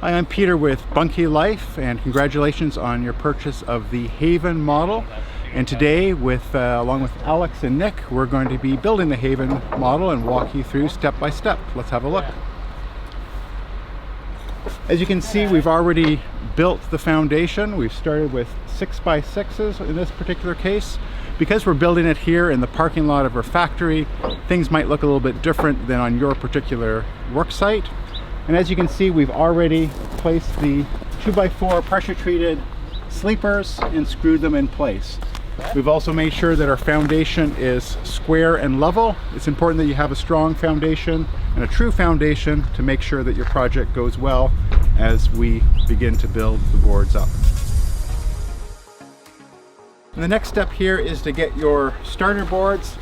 Hi, I'm Peter with BunkieLife, and congratulations on your purchase of the Haven model. And today, along with Alex and Nick, we're going to be building the Haven model and walk you through step by step. Let's have a look. As you can see, we've already built the foundation. We've started with 6x6s in this particular case. Because we're building it here in the parking lot of our factory, things might look a little bit different than on your particular work site. And as you can see, we've already placed the 2x4 pressure treated sleepers and screwed them in place. We've also made sure that our foundation is square and level. It's important that you have a strong foundation and a true foundation to make sure that your project goes well as we begin to build the boards up. And the next step here is to get your starter boards.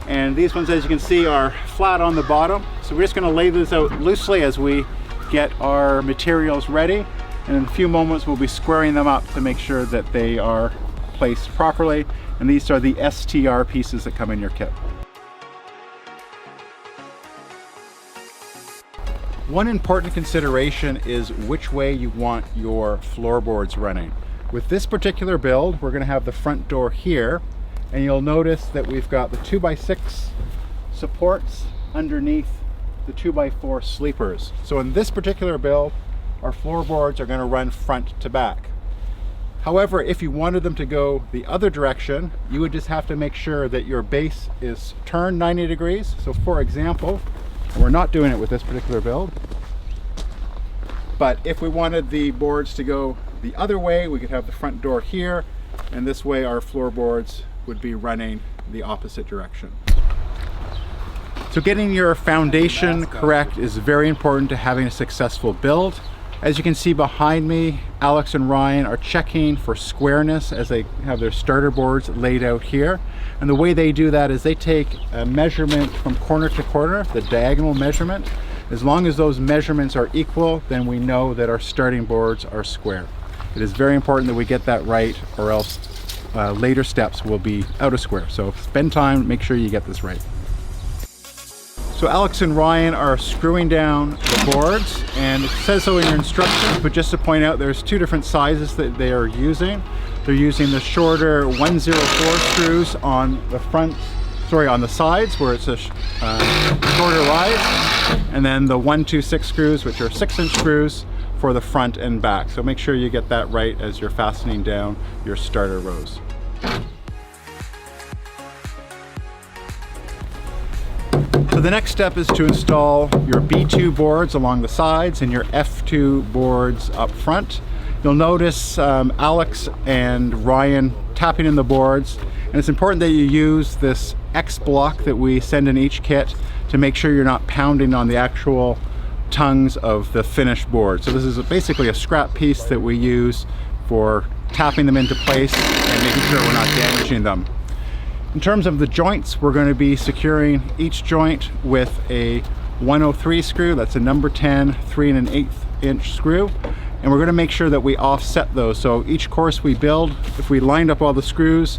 And these ones, as you can see, are flat on the bottom. So we're just going to lay this out loosely as we get our materials ready. And in a few moments, we'll be squaring them up to make sure that they are placed properly. And these are the STR pieces that come in your kit. One important consideration is which way you want your floorboards running. With this particular build, we're going to have the front door here. And you'll notice that we've got the 2x6 supports underneath the 2x4 sleepers. So in this particular build, our floorboards are going to run front to back. However, if you wanted them to go the other direction, you would just have to make sure that your base is turned 90 degrees. So for example, we're not doing it with this particular build, but if we wanted the boards to go the other way, we could have the front door here, and this way our floorboards would be running the opposite direction. So getting your foundation correct is very important to having a successful build. As you can see behind me, Alex and Ryan are checking for squareness as they have their starter boards laid out here. And the way they do that is they take a measurement from corner to corner, the diagonal measurement. As long as those measurements are equal, then we know that our starting boards are square. It is very important that we get that right, or else later steps will be out of square. So spend time, make sure you get this right. So Alex and Ryan are screwing down the boards, and it says so in your instructions, but just to point out, there's two different sizes that they are using. They're using the shorter 104 screws on the front, on the sides where it's a shorter rise, and then the 126 screws, which are 6-inch screws for the front and back. So make sure you get that right as you're fastening down your starter rows. So the next step is to install your B2 boards along the sides and your F2 boards up front. You'll notice Alex and Ryan tapping in the boards, and it's important that you use this X block that we send in each kit to make sure you're not pounding on the actual tongues of the finished board. So this is basically a scrap piece that we use for tapping them into place and making sure we're not damaging them. In terms of the joints, we're going to be securing each joint with a 103 screw. That's a number 10 3 1/8 inch screw, and we're going to make sure that we offset those. So each course we build, if we lined up all the screws,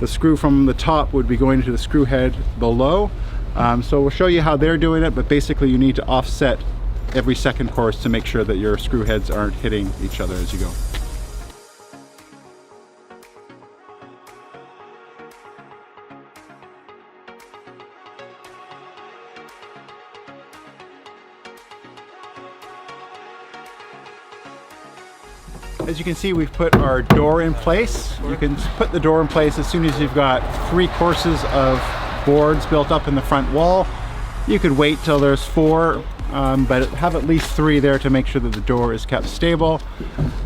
the screw from the top would be going to the screw head below. So we'll show you how they're doing it, but basically you need to offset every second course to make sure that your screw heads aren't hitting each other as you go. As you can see, we've put our door in place. You can put the door in place as soon as you've got 3 courses of boards built up in the front wall. You could wait till there's 4, but have at least 3 there to make sure that the door is kept stable.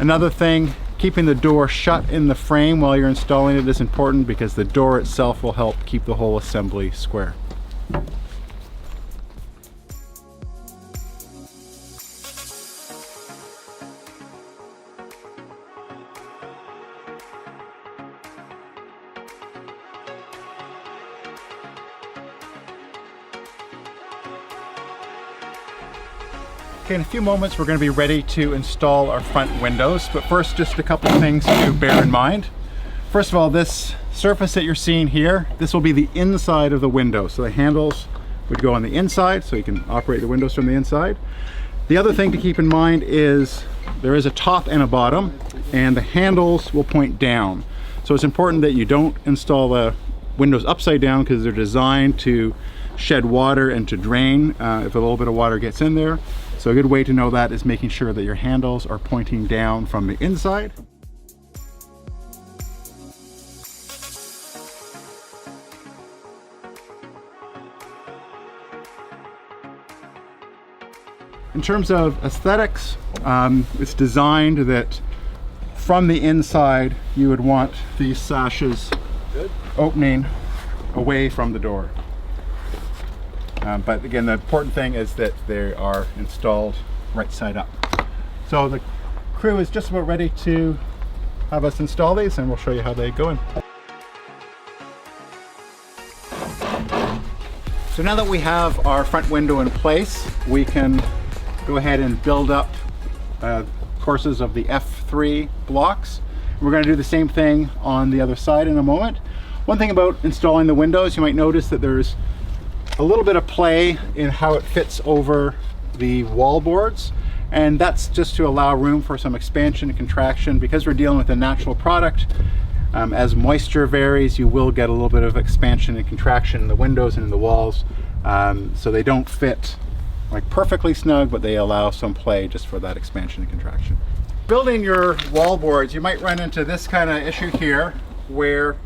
Another thing, keeping the door shut in the frame while you're installing it is important, because the door itself will help keep the whole assembly square. Okay, in a few moments we're going to be ready to install our front windows, but first just a couple of things to bear in mind. First of all, this surface that you're seeing here, this will be the inside of the window. So the handles would go on the inside, so you can operate the windows from the inside. The other thing to keep in mind is there is a top and a bottom, and the handles will point down. So it's important that you don't install the windows upside down because they're designed to shed water and to drain if a little bit of water gets in there. So a good way to know that is making sure that your handles are pointing down from the inside. In terms of aesthetics, it's designed that from the inside you would want these sashes opening away from the door. But again, the important thing is that they are installed right side up. So the crew is just about ready to have us install these, and we'll show you how they go in. So now that we have our front window in place, we can go ahead and build up courses of the F3 blocks. We're going to do the same thing on the other side in a moment. One thing about installing the windows, you might notice that there's a little bit of play in how it fits over the wall boards, and that's just to allow room for some expansion and contraction. Because we're dealing with a natural product, as moisture varies, you will get a little bit of expansion and contraction in the windows and in the walls, so they don't fit like perfectly snug, but they allow some play just for that expansion and contraction. Building your wall boards, you might run into this kind of issue here, where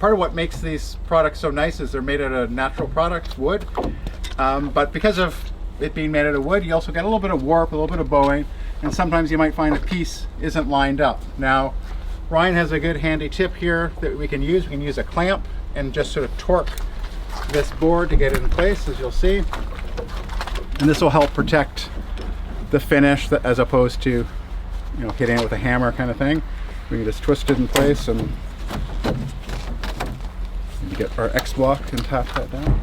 part of what makes these products so nice is they're made out of natural product, wood, but because of it being made out of wood, you also get a little bit of warp, a little bit of bowing, and sometimes you might find a piece isn't lined up. Now, Ryan has a good handy tip here that we can use. We can use a clamp and just sort of torque this board to get it in place, as you'll see. And this will help protect the finish as opposed to, hitting it with a hammer kind of thing. We can just twist it in place and get our X block and tap that down.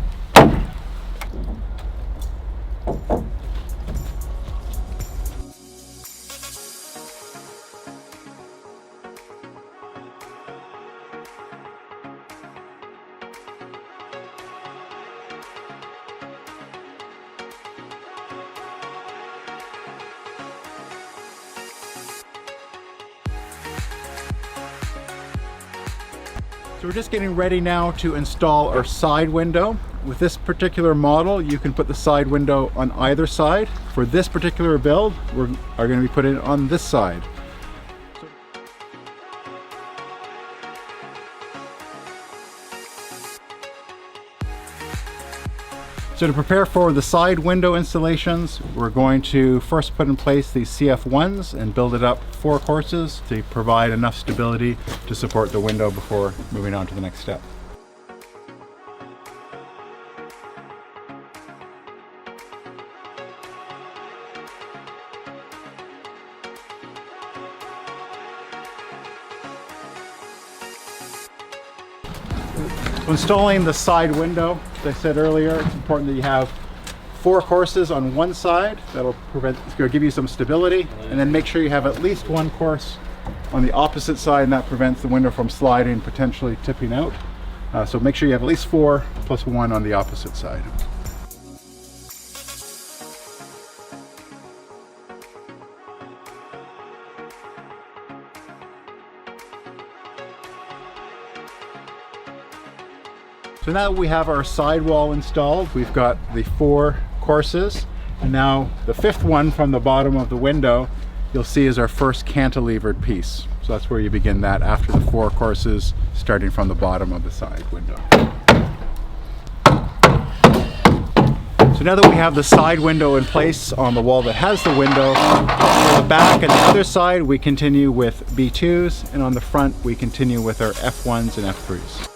So we're just getting ready now to install our side window. With this particular model, you can put the side window on either side. For this particular build, we are going to be putting it on this side. So to prepare for the side window installations, we're going to first put in place these CF1s and build it up 4 courses to provide enough stability to support the window before moving on to the next step. So installing the side window, as I said earlier, it's important that you have 4 courses on one side. It's going to give you some stability, and then make sure you have at least 1 course on the opposite side, and that prevents the window from sliding, potentially tipping out. So make sure you have at least 4 plus 1 on the opposite side. So now that we have our sidewall installed, we've got the 4 courses, and now the 5th one from the bottom of the window you'll see is our first cantilevered piece. So that's where you begin that after the 4 courses, starting from the bottom of the side window. So now that we have the side window in place on the wall that has the window, on the back and the other side we continue with B2s, and on the front we continue with our F1s and F3s.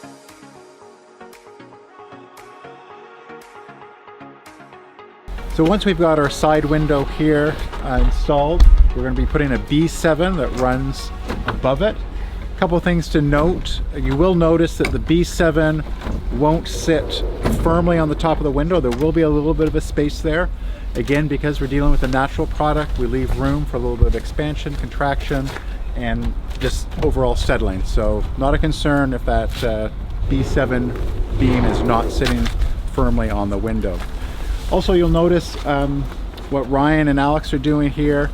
So once we've got our side window here installed, we're going to be putting a B7 that runs above it. A couple of things to note. You will notice that the B7 won't sit firmly on the top of the window. There will be a little bit of a space there. Again, because we're dealing with a natural product, we leave room for a little bit of expansion, contraction, and just overall settling. So not a concern if that B7 beam is not sitting firmly on the window. Also, you'll notice what Ryan and Alex are doing here,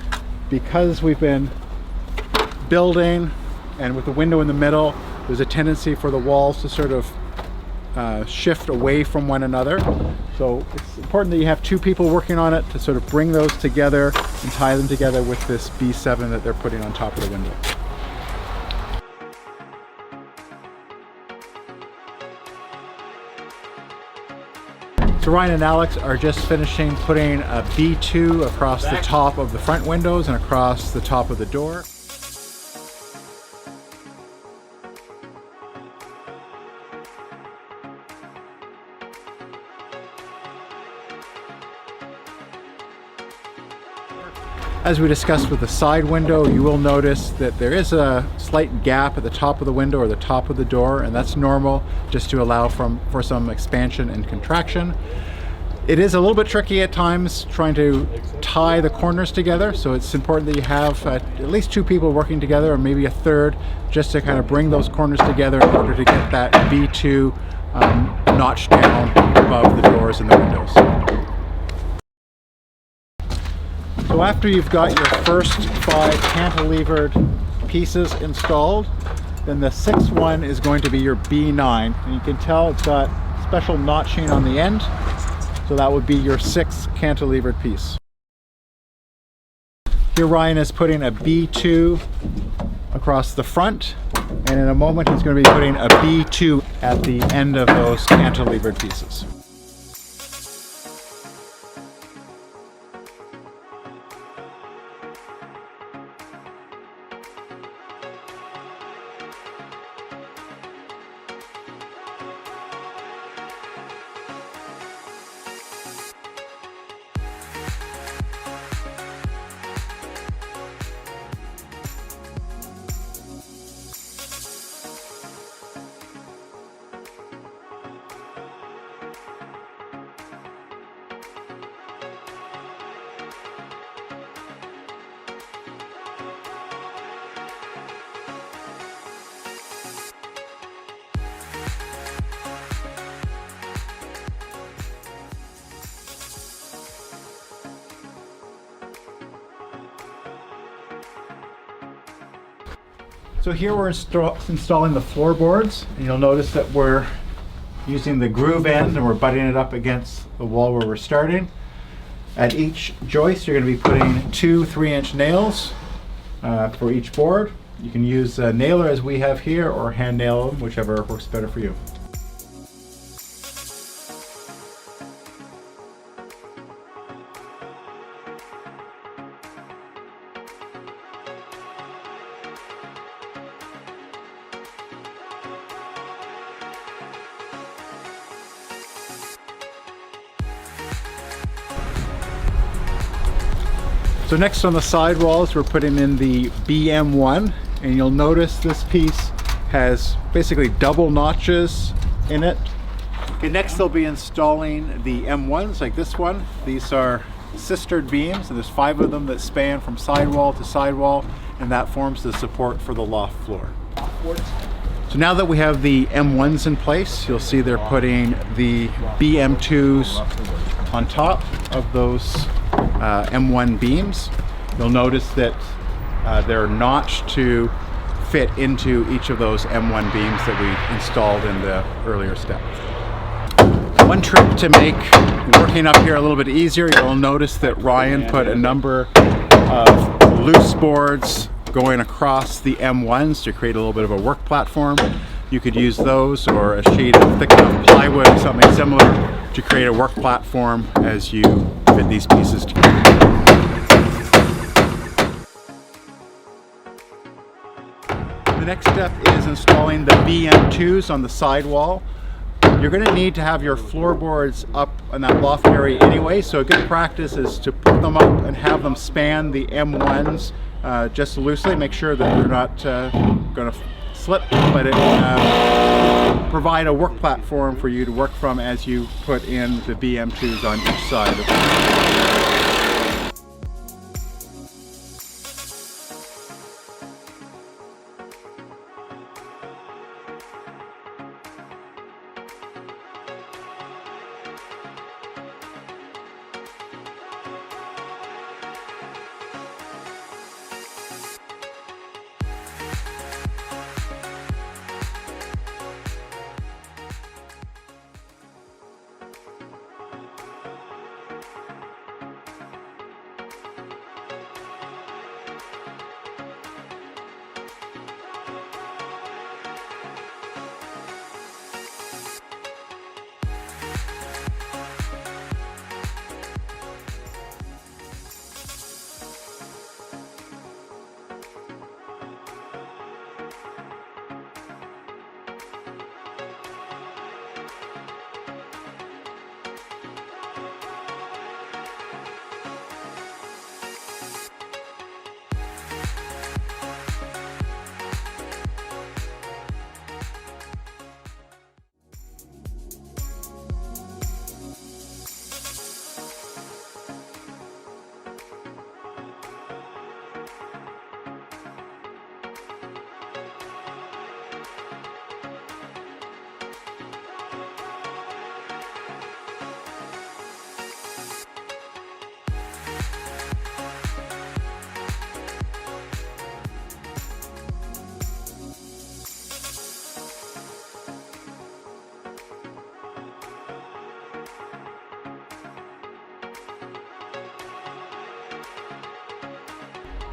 because we've been building and with the window in the middle, there's a tendency for the walls to sort of shift away from one another. So it's important that you have two people working on it to sort of bring those together and tie them together with this B7 that they're putting on top of the window. So Ryan and Alex are just finishing putting a B2 across the top of the front windows and across the top of the door. As we discussed with the side window, you will notice that there is a slight gap at the top of the window or the top of the door, and that's normal, just to allow for some expansion and contraction. It is a little bit tricky at times trying to tie the corners together, so it's important that you have at least two people working together, or maybe a third, just to kind of bring those corners together in order to get that B2 notch down above the doors and the windows. So after you've got your first 5 cantilevered pieces installed, then the 6th one is going to be your B9. And you can tell it's got special notching on the end. So that would be your 6th cantilevered piece. Here Ryan is putting a B2 across the front. And in a moment he's going to be putting a B2 at the end of those cantilevered pieces. So here we're installing the floorboards, and you'll notice that we're using the groove end and we're butting it up against the wall where we're starting. At each joist you're going to be putting 2 3-inch nails for each board. You can use a nailer as we have here, or hand nail them, whichever works better for you. So next on the side walls we're putting in the BM1, and you'll notice this piece has basically double notches in it. Okay, next they'll be installing the M1s like this one. These are sistered beams, and there's 5 of them that span from sidewall to sidewall, and that forms the support for the loft floor. So now that we have the M1s in place, you'll see they're putting the BM2s on top of those M1 beams. You'll notice that they're notched to fit into each of those M1 beams that we installed in the earlier step. One trick to make working up here a little bit easier, you'll notice that Ryan put a number of loose boards going across the M1s to create a little bit of a work platform. You could use those, or a sheet of thick enough plywood or something similar, to create a work platform as you fit these pieces together. The next step is installing the BM2s on the sidewall. You're going to need to have your floorboards up in that loft area anyway, so a good practice is to put them up and have them span the M1s just loosely. Make sure that they're not going to slip, but it provide a work platform for you to work from as you put in the BM2s on each side of it.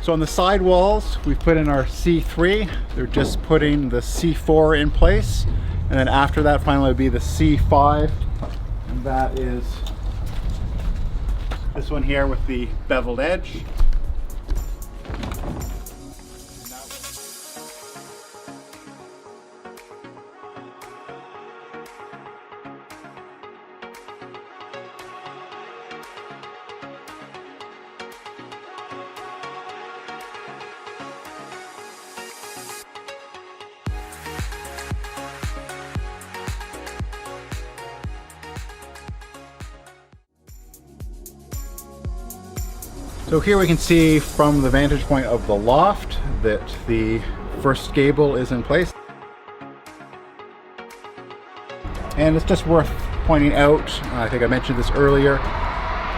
So on the side walls, we've put in our C3. They're just putting the C4 in place. And then after that, finally would be the C5. And that is this one here with the beveled edge. So here we can see from the vantage point of the loft that the first gable is in place. And it's just worth pointing out, I think I mentioned this earlier,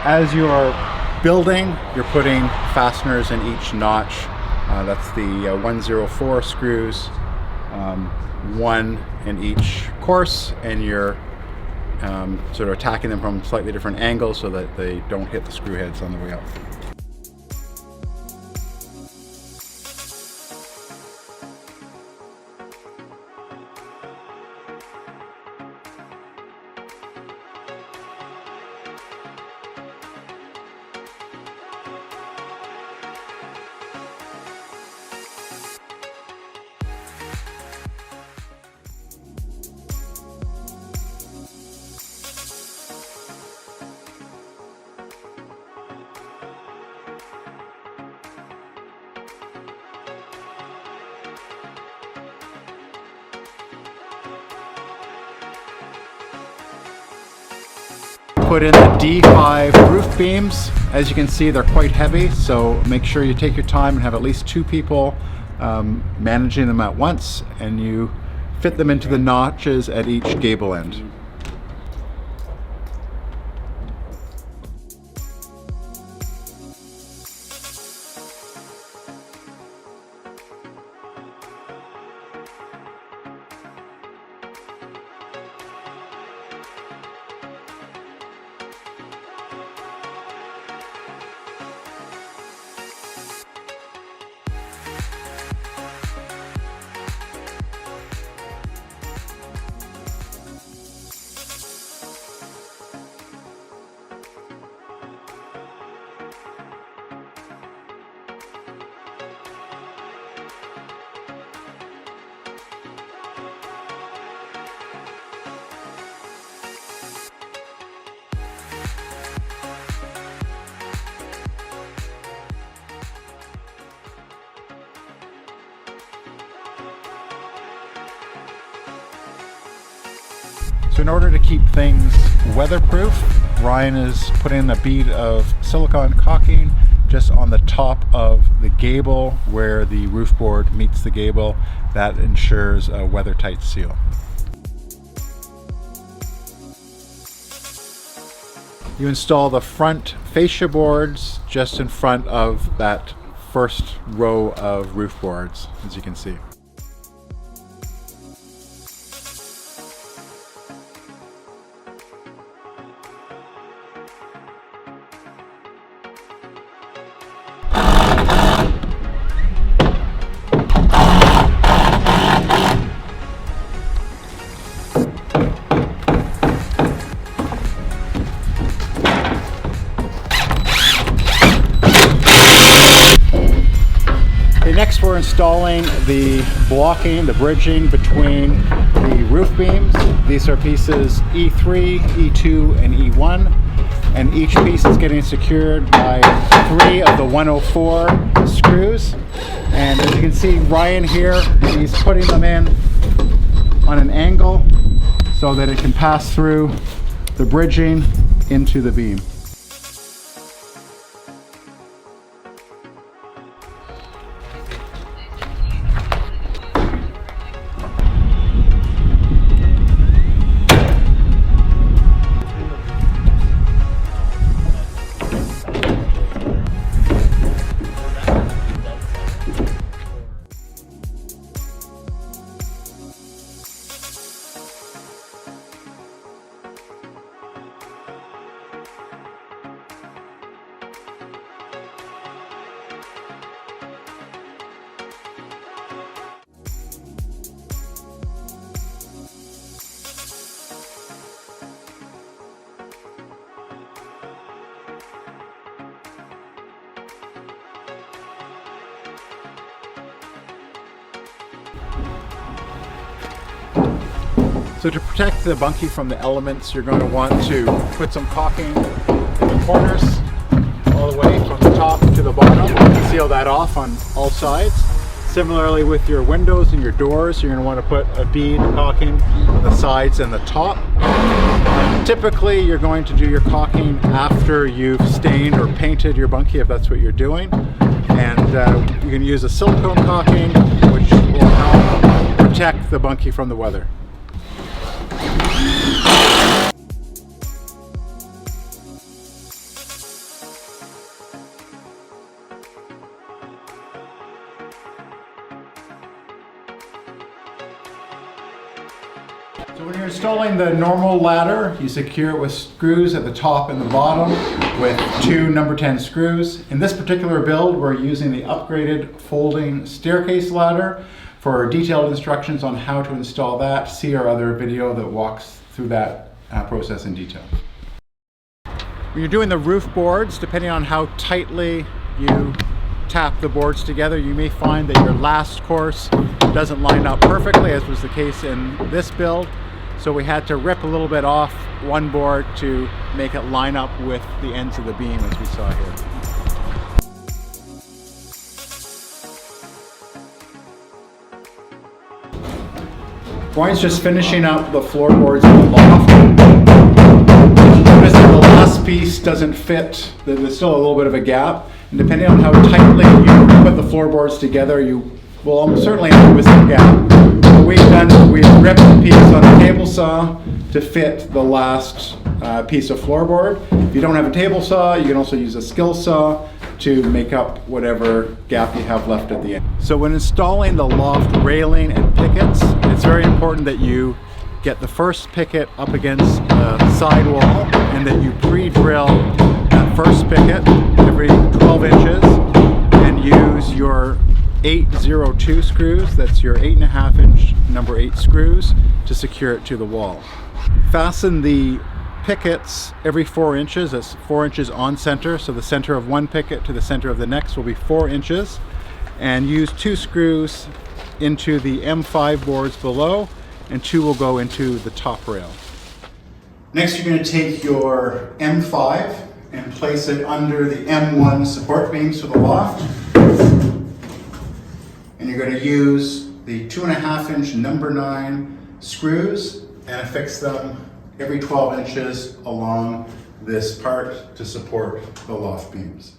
as you are building, you're putting fasteners in each notch. That's the 104 screws, one in each course, and you're sort of attacking them from slightly different angles so that they don't hit the screw heads on the way up. Put in the D5 roof beams. As you can see, they're quite heavy, so make sure you take your time and have at least 2 people managing them at once, and you fit them into the notches at each gable end. So in order to keep things weatherproof, Ryan is putting a bead of silicone caulking just on the top of the gable where the roof board meets the gable. That ensures a weather-tight seal. You install the front fascia boards just in front of that first row of roof boards, as you can see. Next, we're installing the blocking, the bridging between the roof beams. These are pieces E3, E2, and E1, and each piece is getting secured by 3 of the 104 screws. And as you can see, Ryan here, he's putting them in on an angle so that it can pass through the bridging into the beam. So to protect the bunkie from the elements, you're going to want to put some caulking in the corners all the way from the top to the bottom and seal that off on all sides. Similarly with your windows and your doors, you're going to want to put a bead caulking on the sides and the top. Typically you're going to do your caulking after you've stained or painted your bunkie, if that's what you're doing. And you can use a silicone caulking, which will help protect the bunkie from the weather. So when you're installing the normal ladder, you secure it with screws at the top and the bottom with 2 number 10 screws. In this particular build, we're using the upgraded folding staircase ladder. For detailed instructions on how to install that, see our other video that walks through that process in detail. When you're doing the roof boards, depending on how tightly you tap the boards together, you may find that your last course doesn't line up perfectly, as was the case in this build. So we had to rip a little bit off one board to make it line up with the ends of the beam, as we saw here. Brian's just finishing up the floorboards in the loft. Notice that the last piece doesn't fit, there's still a little bit of a gap. And depending on how tightly you put the floorboards together, you will almost certainly end up with some gap. What we've done is we've ripped the piece on the table saw to fit the last piece of floorboard. If you don't have a table saw, you can also use a skill saw to make up whatever gap you have left at the end. So when installing the loft railing and pickets, it's very important that you get the first picket up against the side wall and that you pre-drill that first picket every 12 inches and use your 802 screws, that's your 8.5 inch number 8 screws, to secure it to the wall. Fasten the pickets every 4 inches, that's 4 inches on center, so the center of one picket to the center of the next will be 4 inches, and use 2 screws into the M5 boards below, and 2 will go into the top rail. Next, you're going to take your M5 and place it under the M1 support beams for the loft. And you're going to use the 2.5 inch number 9 screws and affix them every 12 inches along this part to support the loft beams.